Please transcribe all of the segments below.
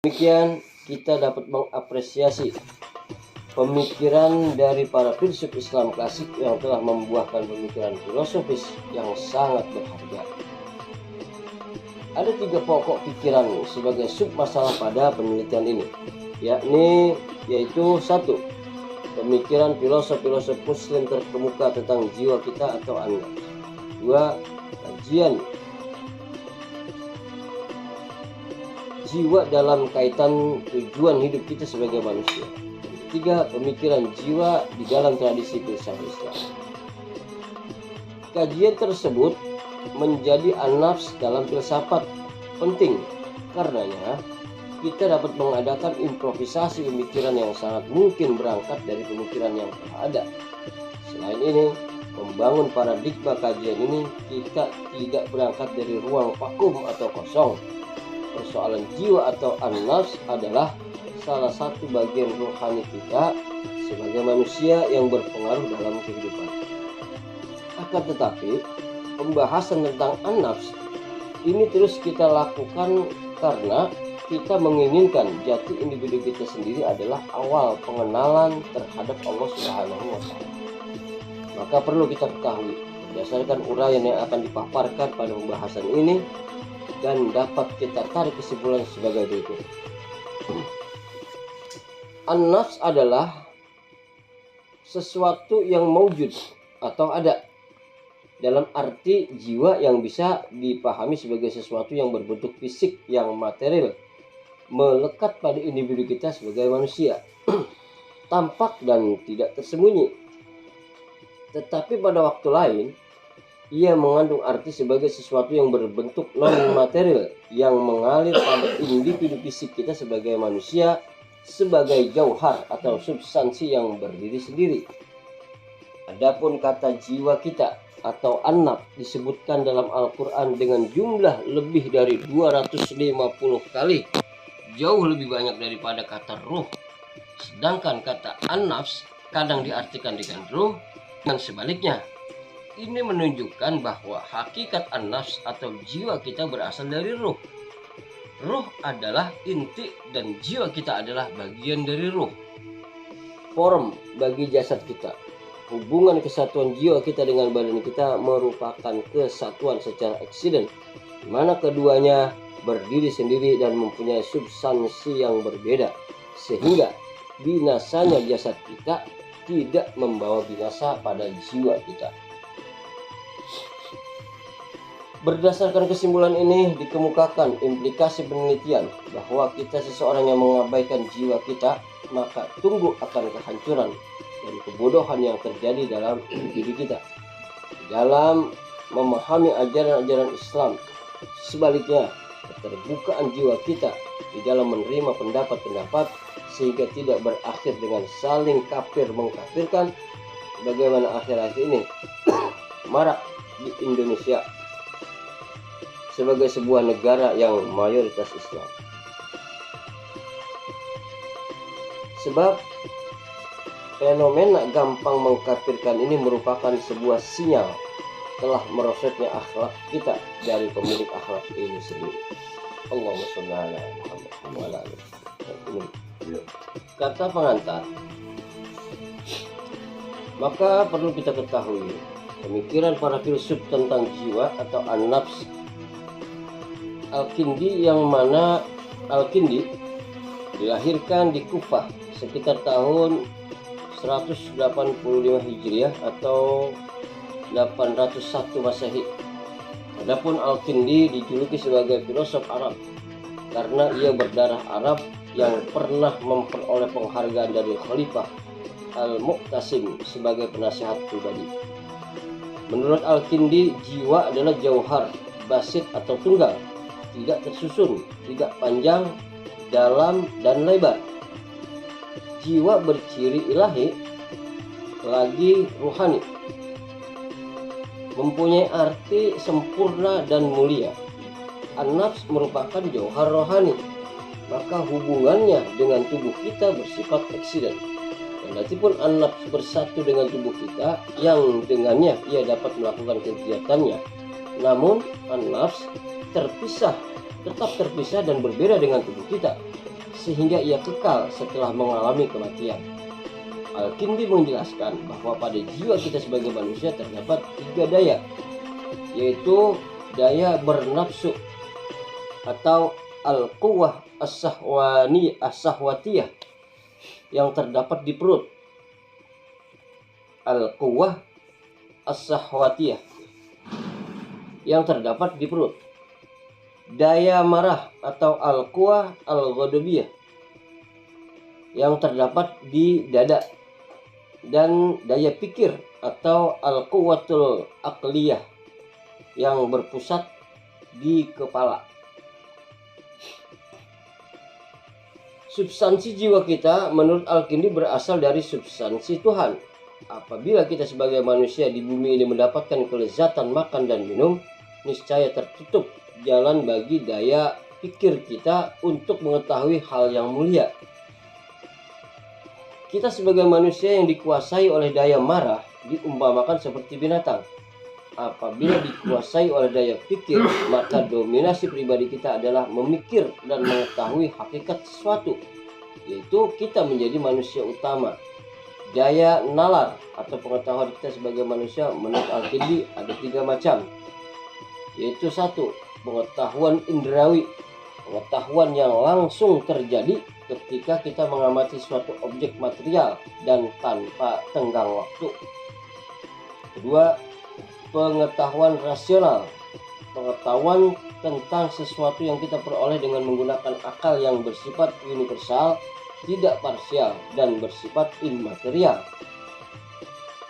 Demikian kita dapat mengapresiasi pemikiran dari para filsuf Islam klasik yang telah membuahkan pemikiran filosofis yang sangat berharga. Ada 3 pokok pikiran sebagai sub masalah pada penelitian ini, yaitu 1. Pemikiran filosof-filosof muslim terkemuka tentang jiwa kita atau anda. 2. Kajian jiwa dalam kaitan tujuan hidup kita sebagai manusia. 3. Pemikiran jiwa di dalam tradisi filsafat Islam. Kajian tersebut menjadi an-nafs dalam filsafat penting, karenanya kita dapat mengadakan improvisasi pemikiran yang sangat mungkin berangkat dari pemikiran yang telah ada. Selain ini, membangun paradigma kajian ini kita tidak berangkat dari ruang vakum atau kosong. Persoalan jiwa atau an-nafs adalah salah satu bagian rohani kita sebagai manusia yang berpengaruh dalam kehidupan. Akan tetapi, pembahasan tentang an-nafs ini terus kita lakukan karena kita menginginkan jati individu kita sendiri adalah awal pengenalan terhadap Allah Subhanahu wa Ta'ala. Maka perlu kita ketahui berdasarkan uraian yang akan dipaparkan pada pembahasan ini, dan dapat kita tarik kesimpulan sebagai berikut. An-nafs adalah sesuatu yang maujud atau ada, dalam arti jiwa yang bisa dipahami sebagai sesuatu yang berbentuk fisik yang material, melekat pada individu kita sebagai manusia, tampak dan tidak tersembunyi. Tetapi pada waktu lain ia mengandung arti sebagai sesuatu yang berbentuk non-material yang mengalir pada individu fisik kita sebagai manusia, sebagai jauhar atau substansi yang berdiri sendiri. Adapun kata jiwa kita atau an-nafs disebutkan dalam Al-Quran dengan jumlah lebih dari 250 kali, jauh lebih banyak daripada kata ruh. Sedangkan kata an-nafs kadang diartikan dengan ruh dan sebaliknya. Ini menunjukkan bahwa hakikat an-nafs atau jiwa kita berasal dari ruh. Ruh adalah inti dan jiwa kita adalah bagian dari ruh. Form bagi jasad kita. Hubungan kesatuan jiwa kita dengan badan kita merupakan kesatuan secara eksiden, di mana keduanya berdiri sendiri dan mempunyai substansi yang berbeda, sehingga binasanya jasad kita tidak membawa binasa pada jiwa kita. Berdasarkan kesimpulan ini dikemukakan implikasi penelitian bahwa kita seseorang yang mengabaikan jiwa kita, maka tunggu akan kehancuran dan kebodohan yang terjadi dalam diri kita dalam memahami ajaran-ajaran Islam. Sebaliknya, keterbukaan jiwa kita di dalam menerima pendapat-pendapat sehingga tidak berakhir dengan saling kafir mengkafirkan, bagaimana akhir-akhir ini marak di Indonesia sebagai sebuah negara yang mayoritas Islam. Sebab fenomena gampang mengkafirkan ini merupakan sebuah sinyal telah merosotnya akhlak kita dari pemilik akhlak ini sendiri. Allahumma sholli ala Muhammad wa ala alihi. Kata pengantar, maka perlu kita ketahui pemikiran para filsuf tentang jiwa atau an-nafs Al-Kindi, yang mana Al-Kindi dilahirkan di Kufah sekitar tahun 185 Hijriah atau 801 Masehi. Adapun Al-Kindi dijuluki sebagai filosof Arab karena ia berdarah Arab yang pernah memperoleh penghargaan dari Khalifah Al-Mu'tasim sebagai penasihat pribadi. Menurut Al-Kindi, jiwa adalah jauhar, basit atau tunggal, tidak tersusun, tidak panjang, dalam, dan lebar. Jiwa berciri ilahi, lagi ruhani, mempunyai arti sempurna dan mulia. An-nafs merupakan jauhar rohani, maka hubungannya dengan tubuh kita bersifat eksiden. Kendatipun an-nafs bersatu dengan tubuh kita yang dengannya ia dapat melakukan kegiatannya, namun an-nafs tetap terpisah dan berbeda dengan tubuh kita. sehingga ia kekal setelah mengalami kematian. Al-Kindi menjelaskan bahwa pada jiwa kita sebagai manusia terdapat 3 daya, yaitu daya bernafsu atau al-quwwah as-sahwatiyah yang terdapat di perut. Al-quwwah as-sahwatiyah yang terdapat di perut. Daya marah atau al-quwwah al-ghadabiyah yang terdapat di dada. Dan daya pikir atau al-quwwatul aqliyah yang berpusat di kepala. Substansi jiwa kita menurut Al-Kindi berasal dari substansi Tuhan. Apabila kita sebagai manusia di bumi ini mendapatkan kelezatan makan dan minum, niscaya tertutup jalan bagi daya pikir kita untuk mengetahui hal yang mulia. Kita sebagai manusia yang dikuasai oleh daya marah diumpamakan seperti binatang. Apabila dikuasai oleh daya pikir, maka dominasi pribadi kita adalah memikir dan mengetahui hakikat sesuatu, yaitu kita menjadi manusia utama. Daya nalar atau pengetahuan kita sebagai manusia menurut Al-Kindi ada 3 macam, yaitu 1. Pengetahuan indrawi, pengetahuan yang langsung terjadi ketika kita mengamati suatu objek material dan tanpa tenggang waktu. 2. Pengetahuan rasional, pengetahuan tentang sesuatu yang kita peroleh dengan menggunakan akal yang bersifat universal, tidak parsial, dan bersifat immaterial.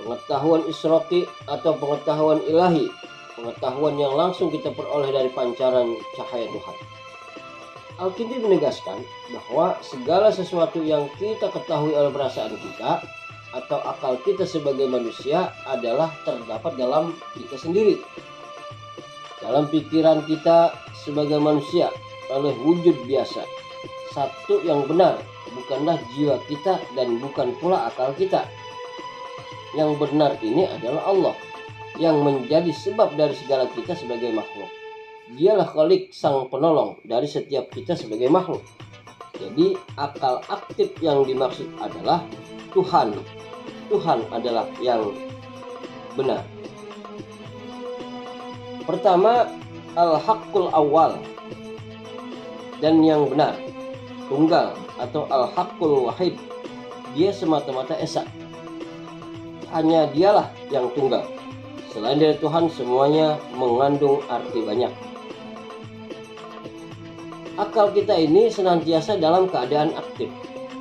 Pengetahuan isroqi atau pengetahuan ilahi, pengetahuan yang langsung kita peroleh dari pancaran cahaya Tuhan. Al-Kindi menegaskan bahwa segala sesuatu yang kita ketahui oleh perasaan kita atau akal kita sebagai manusia adalah terdapat dalam kita sendiri, dalam pikiran kita sebagai manusia oleh wujud biasa. Satu yang benar bukanlah jiwa kita dan bukan pula akal kita. Yang benar ini adalah Allah yang menjadi sebab dari segala kita sebagai makhluk. Dialah Khalik, sang penolong dari setiap kita sebagai makhluk. Jadi akal aktif yang dimaksud adalah Tuhan. Tuhan adalah yang benar. Pertama, al-haqqul awal, dan yang benar, tunggal atau al-haqqul wahid. Dia semata-mata esa. Hanya dialah yang tunggal. Selain dari Tuhan, semuanya mengandung arti banyak. Akal kita ini senantiasa dalam keadaan aktif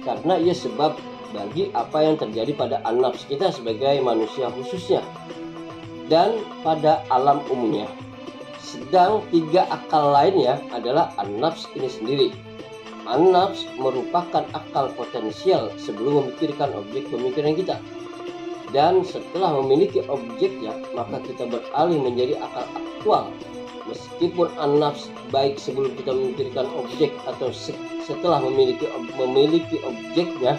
karena ia sebab bagi apa yang terjadi pada an-nafs kita sebagai manusia khususnya dan pada alam umumnya. Sedang 3 akal lainnya adalah an-nafs ini sendiri. An-nafs merupakan akal potensial sebelum memikirkan objek pemikiran kita. Dan setelah memiliki objeknya, maka kita beralih menjadi akal aktual. Meskipun an-nafs baik sebelum kita memikirkan objek atau setelah memiliki objeknya,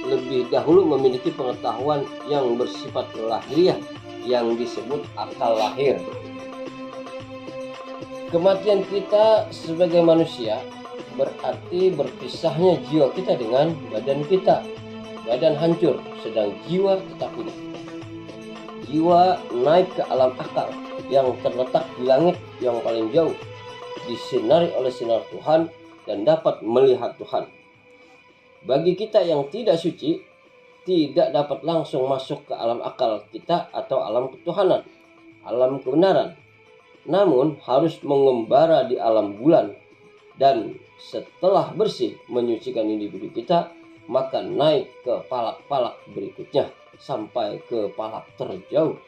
lebih dahulu memiliki pengetahuan yang bersifat lahiriah yang disebut akal lahir. Kematian kita sebagai manusia berarti berpisahnya jiwa kita dengan badan kita. Badan hancur, sedang jiwa tetap hidup. Jiwa naik ke alam akal yang terletak di langit yang paling jauh, disinari oleh sinar Tuhan dan dapat melihat Tuhan. Bagi kita yang tidak suci, tidak dapat langsung masuk ke alam akal kita atau alam ketuhanan, alam kebenaran. Namun harus mengembara di alam bulan dan setelah bersih menyucikan individu kita, maka naik ke palak-palak berikutnya sampai ke palak terjauh.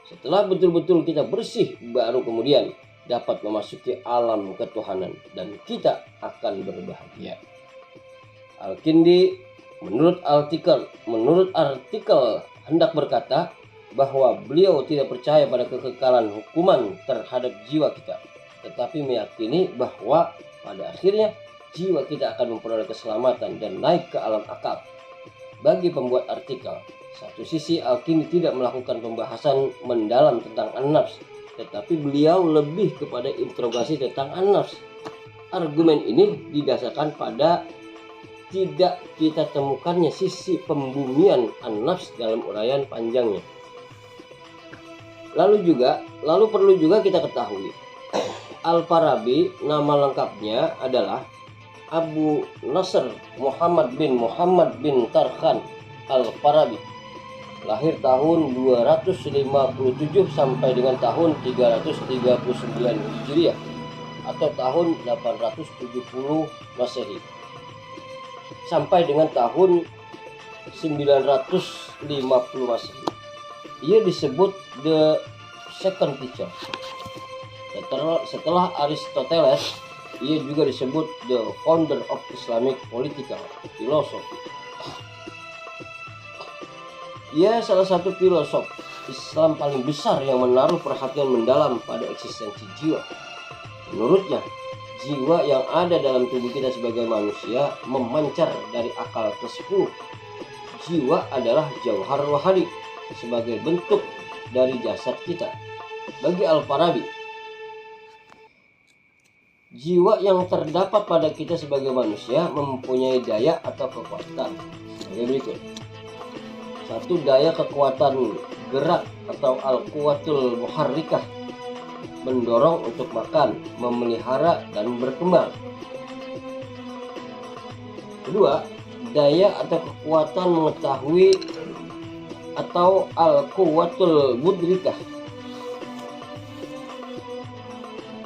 Setelah betul-betul kita bersih, baru kemudian dapat memasuki alam ketuhanan dan kita akan berbahagia. Al-Kindi menurut artikel hendak berkata bahwa beliau tidak percaya pada kekekalan hukuman terhadap jiwa kita, tetapi meyakini bahwa pada akhirnya jiwa kita akan memperoleh keselamatan dan naik ke alam akal. Bagi pembuat artikel, satu sisi Al-Kindi tidak melakukan pembahasan mendalam tentang an-nafs, tetapi beliau lebih kepada interogasi tentang an-nafs. Argumen ini didasarkan pada tidak kita temukannya sisi pembumian an-nafs dalam uraian panjangnya. Lalu perlu juga kita ketahui, Al-Farabi nama lengkapnya adalah Abu Nasr Muhammad bin Tarkhan Al-Farabi. Lahir tahun 257 sampai dengan tahun 339 Hijriah atau tahun 870 Masehi sampai dengan tahun 950 Masehi. Ia disebut the second teacher. Setelah Aristoteles, ia juga disebut the founder of Islamic political philosophy. Ia salah satu filosof Islam paling besar yang menaruh perhatian mendalam pada eksistensi jiwa. Menurutnya, jiwa yang ada dalam tubuh kita sebagai manusia memancar dari akal ke-10. Jiwa adalah jauhar rohani sebagai bentuk dari jasad kita. Bagi Al-Farabi, jiwa yang terdapat pada kita sebagai manusia mempunyai daya atau kekuatan sebagai berikut. 1. Daya kekuatan gerak atau al-quwatul muharrikah, mendorong untuk makan, memelihara, dan berkembang. 2. Daya atau kekuatan mengetahui atau al-quwatul mudrikah.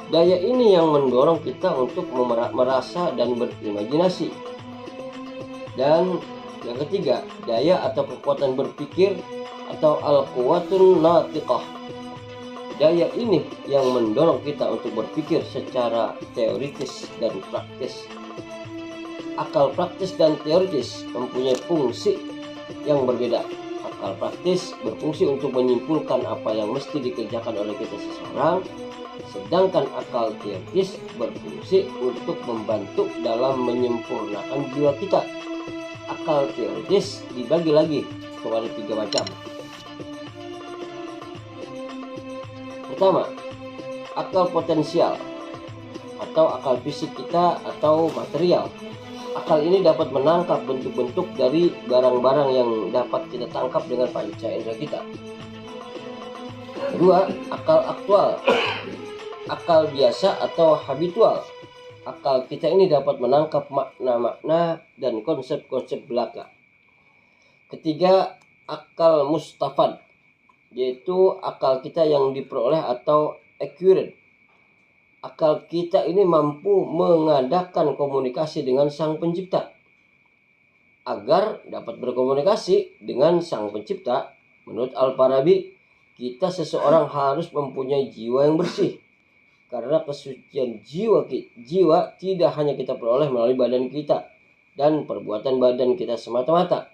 Daya ini yang mendorong kita untuk merasa dan berimajinasi. Dan yang ketiga, daya atau kekuatan berpikir atau al-quwatul natiqah. Daya ini yang mendorong kita untuk berpikir secara teoritis dan praktis. Akal praktis dan teoritis mempunyai fungsi yang berbeda. Akal praktis berfungsi untuk menyimpulkan apa yang mesti dikerjakan oleh kita seseorang, sedangkan akal teoritis berfungsi untuk membantu dalam menyempurnakan jiwa kita. Akal teoritis dibagi lagi kepada 3 macam. Pertama, akal potensial atau akal fisik kita atau material. Akal ini dapat menangkap bentuk-bentuk dari barang-barang yang dapat kita tangkap dengan panca indera kita. Kedua, akal aktual, akal biasa atau habitual. Akal kita ini dapat menangkap makna-makna dan konsep-konsep belaka. Ketiga, akal mustafad, yaitu akal kita yang diperoleh atau acquired. Akal kita ini mampu mengadakan komunikasi dengan Sang Pencipta. Agar dapat berkomunikasi dengan Sang Pencipta, menurut Al-Farabi, kita seseorang harus mempunyai jiwa yang bersih. Karena kesucian jiwa tidak hanya kita peroleh melalui badan kita dan perbuatan badan kita semata-mata.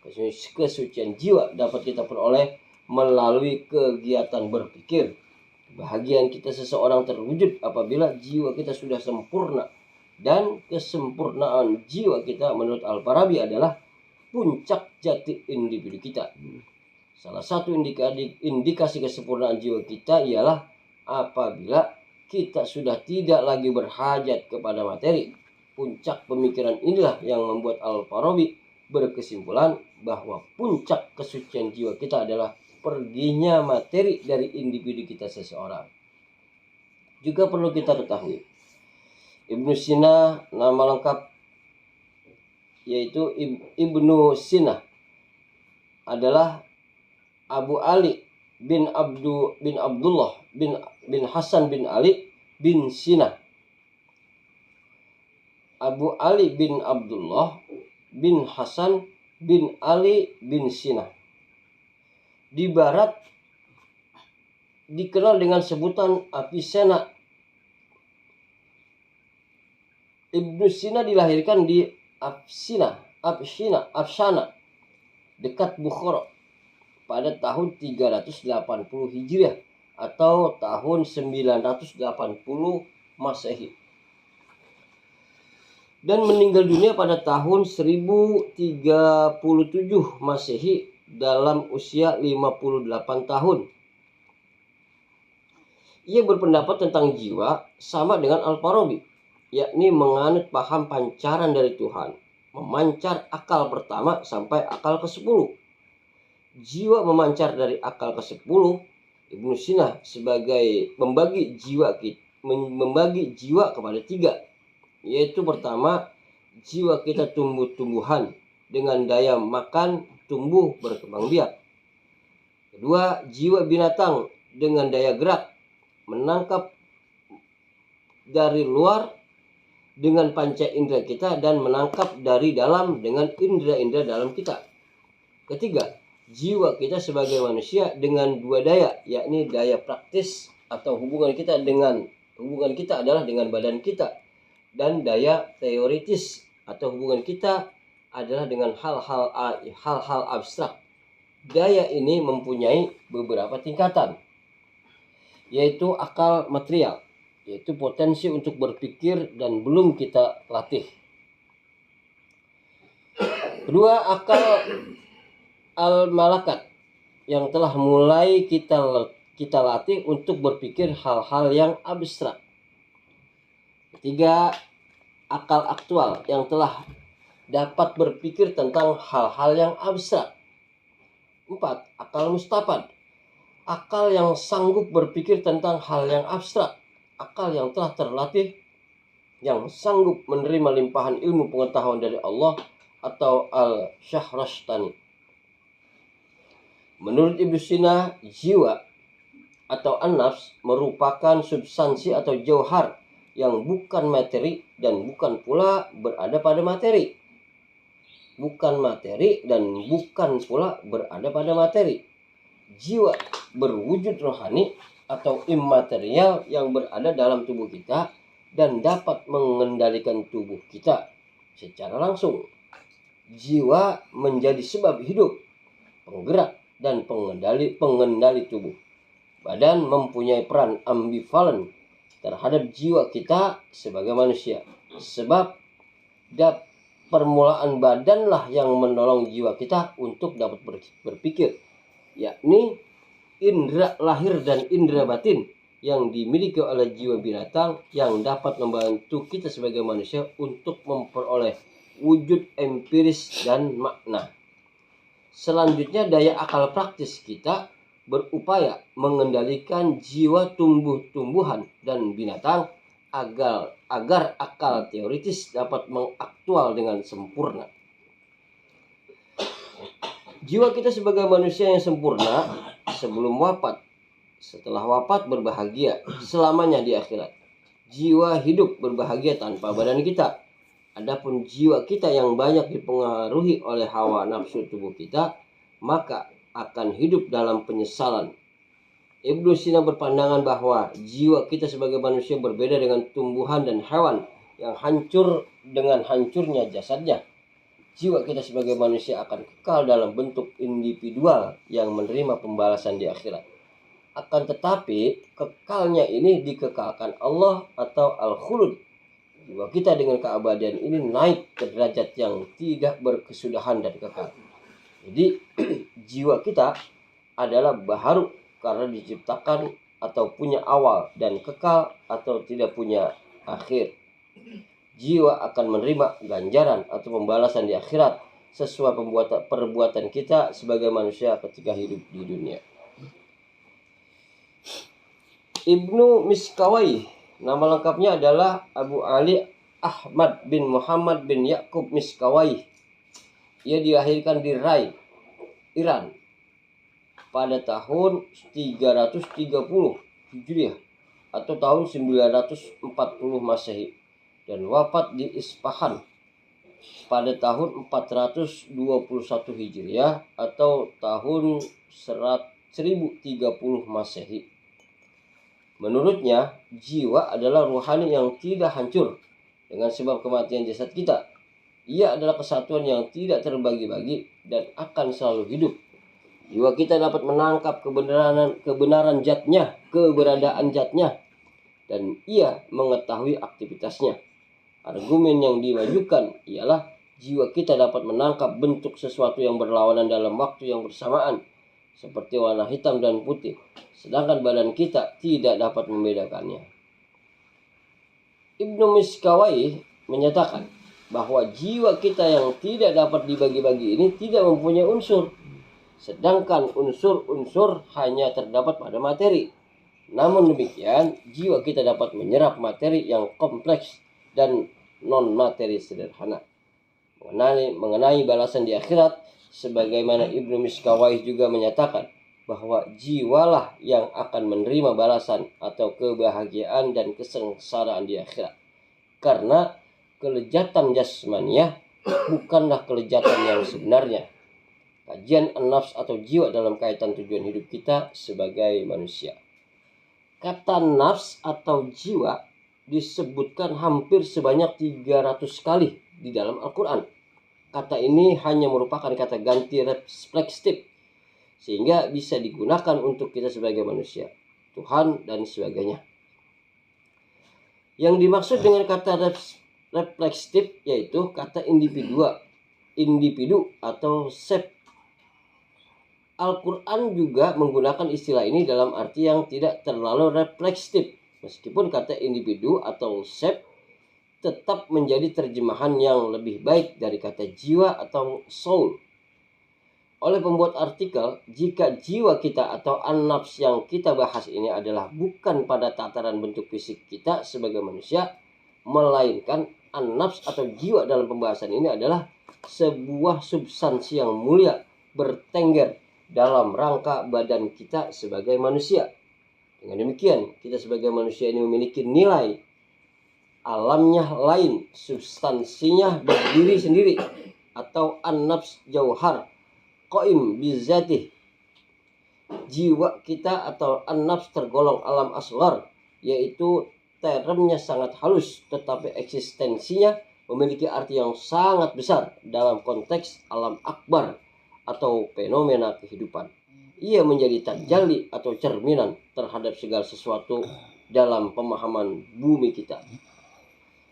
Kesucian jiwa dapat kita peroleh melalui kegiatan berpikir. Kebahagiaan kita seseorang terwujud apabila jiwa kita sudah sempurna. Dan kesempurnaan jiwa kita menurut Al-Farabi adalah puncak jati individu kita. Salah satu indikasi kesempurnaan jiwa kita ialah apabila kita sudah tidak lagi berhajat kepada materi. Puncak pemikiran inilah yang membuat Al-Farabi berkesimpulan bahwa puncak kesucian jiwa kita adalah perginya materi dari individu kita seseorang. Juga perlu kita ketahui, Ibnu Sina nama lengkap yaitu Ibnu Sina adalah Abu Ali bin Abdullah bin Hasan bin Ali bin Sina. Abu Ali bin Abdullah bin Hasan bin Ali bin Sina. Di barat dikenal dengan sebutan Avicenna. Ibnu Sina dilahirkan di Afshana dekat Bukhara pada tahun 380 Hijriah atau tahun 980 Masehi, dan meninggal dunia pada tahun 1037 Masehi dalam usia 58 tahun. Ia berpendapat tentang jiwa sama dengan Al-Farabi, yakni menganut paham pancaran dari Tuhan. memancar akal pertama sampai akal ke-10. Jiwa memancar dari akal ke-10. Ibnu Sina sebagai membagi jiwa kepada 3, yaitu pertama, jiwa kita tumbuh-tumbuhan dengan daya makan, tumbuh, berkembang biak. Kedua, jiwa binatang dengan daya gerak, menangkap dari luar dengan panca indera kita dan menangkap dari dalam dengan indera-indera dalam kita. Ketiga, jiwa kita sebagai manusia dengan 2 daya, yakni daya praktis atau hubungan kita adalah dengan badan kita, dan daya teoritis atau hubungan kita adalah dengan hal-hal abstrak. Daya ini mempunyai beberapa tingkatan, yaitu akal material, yaitu potensi untuk berpikir dan belum kita latih. Kedua, akal al-malakat yang telah mulai kita latih untuk berpikir hal-hal yang abstrak. Ketiga, akal aktual yang telah dapat berpikir tentang hal-hal yang abstrak. 4, akal mustafad, akal yang sanggup berpikir tentang hal yang abstrak, akal yang telah terlatih, yang sanggup menerima limpahan ilmu pengetahuan dari Allah atau al-Syahrastani. Menurut Ibnu Sina, jiwa atau an-nafs merupakan substansi atau jauhar yang bukan materi dan bukan pula berada pada materi. Bukan materi dan bukan pula berada pada materi. Jiwa berwujud rohani atau immaterial yang berada dalam tubuh kita dan dapat mengendalikan tubuh kita secara langsung. Jiwa menjadi sebab hidup, penggerak, dan pengendali tubuh. Badan mempunyai peran ambivalen terhadap jiwa kita sebagai manusia, sebab permulaan badanlah yang menolong jiwa kita untuk dapat berpikir, yakni indera lahir dan indera batin yang dimiliki oleh jiwa binatang yang dapat membantu kita sebagai manusia untuk memperoleh wujud empiris dan makna. Selanjutnya, daya akal praktis kita berupaya mengendalikan jiwa tumbuh-tumbuhan dan binatang agar akal teoritis dapat mengaktual dengan sempurna. Jiwa kita sebagai manusia yang sempurna sebelum wafat, setelah wafat berbahagia selamanya di akhirat. Jiwa hidup berbahagia tanpa badan kita. Adapun jiwa kita yang banyak dipengaruhi oleh hawa nafsu tubuh kita, maka akan hidup dalam penyesalan. Ibnu Sina berpandangan bahwa jiwa kita sebagai manusia berbeda dengan tumbuhan dan hewan yang hancur dengan hancurnya jasadnya. Jiwa kita sebagai manusia akan kekal dalam bentuk individual yang menerima pembalasan di akhirat. Akan tetapi, kekalnya ini dikekalkan Allah atau al-khulud. Jiwa kita dengan keabadian ini naik ke derajat yang tidak berkesudahan dan kekal. Jadi jiwa kita adalah baharu karena diciptakan atau punya awal, dan kekal atau tidak punya akhir. Jiwa akan menerima ganjaran atau pembalasan di akhirat sesuai perbuatan kita sebagai manusia ketika hidup di dunia. Ibnu Miskawai, nama lengkapnya adalah Abu Ali Ahmad bin Muhammad bin Yakub Miskawai. Ia dilahirkan di Rai, Iran pada tahun 330 Hijriah atau tahun 940 Masehi dan wafat di Isfahan pada tahun 421 Hijriah atau tahun 1030 Masehi. Menurutnya, jiwa adalah ruhani yang tidak hancur dengan sebab kematian jasad kita. Ia adalah kesatuan yang tidak terbagi-bagi dan akan selalu hidup. Jiwa kita dapat menangkap keberadaan zatnya, dan ia mengetahui aktivitasnya. Argumen yang dimajukan ialah jiwa kita dapat menangkap bentuk sesuatu yang berlawanan dalam waktu yang bersamaan, seperti warna hitam dan putih, sedangkan badan kita tidak dapat membedakannya. Ibnu Miskawai menyatakan, bahwa jiwa kita yang tidak dapat dibagi-bagi ini tidak mempunyai unsur, sedangkan unsur-unsur hanya terdapat pada materi. Namun demikian, jiwa kita dapat menyerap materi yang kompleks dan non-materi sederhana. Mengenai balasan di akhirat, sebagaimana Ibnu Miskawayh juga menyatakan bahwa jiwalah yang akan menerima balasan atau kebahagiaan dan kesengsaraan di akhirat. Karena kelezatan jasmaniah bukanlah kelezatan yang sebenarnya. Kajian an-nafs atau jiwa dalam kaitan tujuan hidup kita sebagai manusia. Kata nafs atau jiwa disebutkan hampir sebanyak 300 kali di dalam Al-Quran. Kata ini hanya merupakan kata ganti refleksif, sehingga bisa digunakan untuk kita sebagai manusia, Tuhan, dan sebagainya. Yang dimaksud dengan kata refleksif yaitu kata individu atau sep. Al-Quran juga menggunakan istilah ini dalam arti yang tidak terlalu refleksif, meskipun kata individu atau sep tetap menjadi terjemahan yang lebih baik dari kata jiwa atau soul. Oleh pembuat artikel, jika jiwa kita atau an-nafs yang kita bahas ini adalah bukan pada tataran bentuk fisik kita sebagai manusia, melainkan an-nafs atau jiwa dalam pembahasan ini adalah sebuah substansi yang mulia bertengger dalam rangka badan kita sebagai manusia. Dengan demikian, kita sebagai manusia ini memiliki nilai alamnya lain, substansinya berdiri sendiri, atau an-nafs jauhar qaim bizatih. Jiwa kita atau an-nafs tergolong alam asghar, yaitu termnya sangat halus, tetapi eksistensinya memiliki arti yang sangat besar dalam konteks alam akbar atau fenomena kehidupan. Ia menjadi tajalli atau cerminan terhadap segala sesuatu dalam pemahaman bumi kita.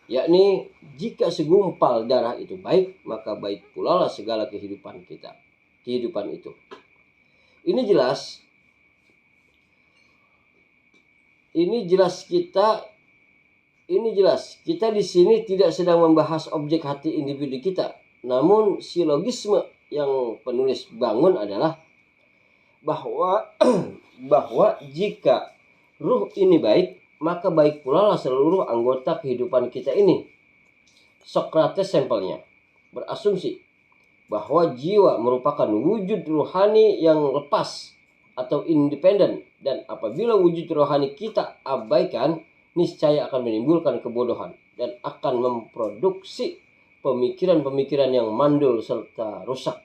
Yakni jika segumpal darah itu baik, maka baik pula lah segala kehidupan kita. Kehidupan itu. Ini jelas kita di sini tidak sedang membahas objek hati individu kita, namun silogisme yang penulis bangun adalah bahwa jika ruh ini baik, maka baik pula lah seluruh anggota kehidupan kita ini. Sokrates sampelnya berasumsi bahwa jiwa merupakan wujud rohani yang lepas atau independen, dan apabila wujud rohani kita abaikan, niscaya akan menimbulkan kebodohan dan akan memproduksi pemikiran-pemikiran yang mandul serta rusak.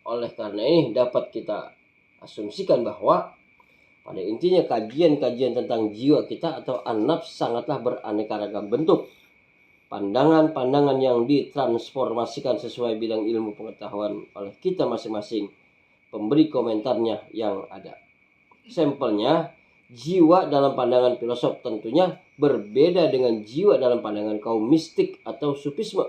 Oleh karena ini dapat kita asumsikan bahwa pada intinya kajian-kajian tentang jiwa kita atau an-nafs sangatlah beraneka ragam bentuk. Pandangan-pandangan yang ditransformasikan sesuai bidang ilmu pengetahuan oleh kita masing-masing pemberi komentarnya yang ada. Sampelnya, jiwa dalam pandangan filosof tentunya berbeda dengan jiwa dalam pandangan kaum mistik atau sufisme.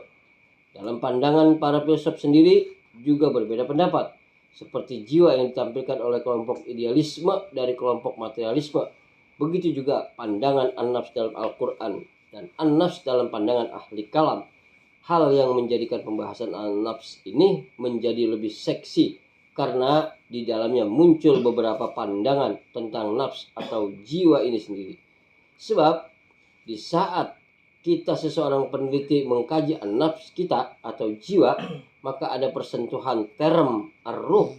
Dalam pandangan para filosof sendiri juga berbeda pendapat, seperti jiwa yang ditampilkan oleh kelompok idealisme dari kelompok materialisme. Begitu juga pandangan an-nafs dalam Al-Quran dan an-nafs dalam pandangan ahli kalam. Hal yang menjadikan pembahasan an-nafs ini menjadi lebih seksi karena di dalamnya muncul beberapa pandangan tentang nafs atau jiwa ini sendiri. Sebab di saat kita seseorang peneliti mengkaji an-nafs kita atau jiwa, maka ada persentuhan term ar-ruh